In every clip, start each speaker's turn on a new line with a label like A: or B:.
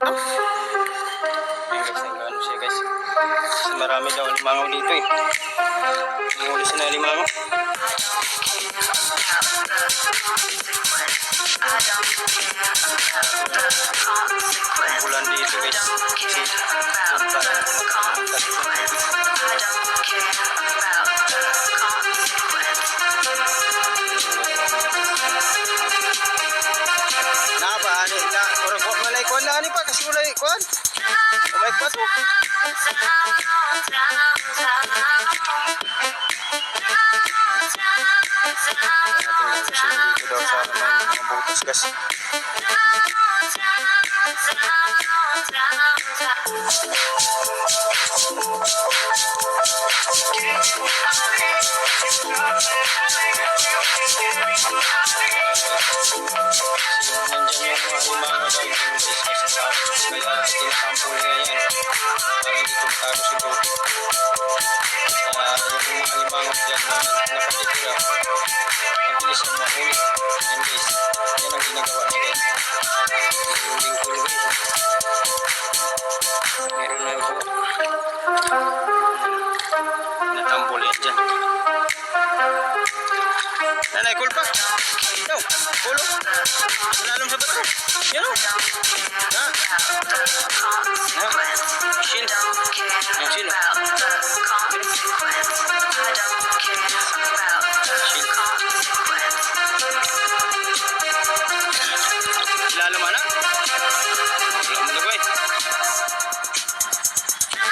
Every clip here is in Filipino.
A: Ayun guys, nag-ano siya guys. Kasi marami daw limangaw dito eh. Nanghuli siya na limangaw. Bulan dito guys. Kasi ani na orang kok malay kuan na ani pa kasi mulai kuan. Umay pa to. Dito daw sa mga butas guys. Nandiyan yung mga limangaw daw yung business sa kaya tinatampo niya yan para hindi tumatago si Bobby. Yung mga limangaw dyan na nakatitira mabilis yung mahuli. Yan guys, yan ang ginagawa niya guys. Yung lingkol guys, meron na yung natambol yan dyan. Nanay, cool pa? Yo, cool. Lalam sa bato. Yan o. Ha? Ha? Shield. Yung shield. Lalam mana? Lalam na ba eh? Ha?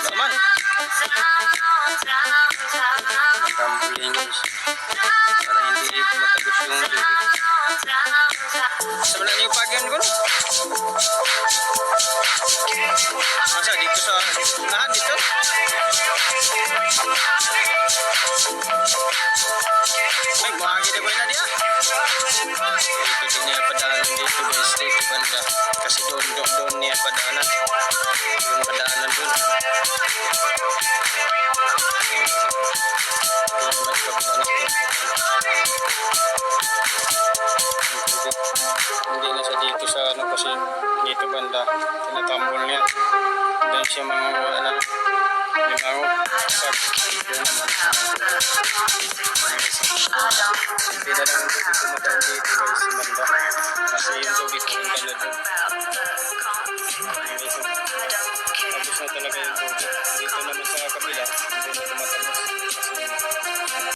A: Laman. Tambulin guys. Para hindi matagos yung tubig. Sa wala niyo pagyan ko no? Masa dito sa unahan dito? Ay, buhagi na ba na diya? Dito din niya padaanan dito guys, dito banda. Kasi doon niya padaanan. Doon padaanan doon. Doon magkapadaanan doon. Hindi na siya dito sa ano kasi dito banda. Tinatambol niya. Doon siya mga wala na. Limangaw. Sag. Doon naman. Pila lang ito dito madaan dito.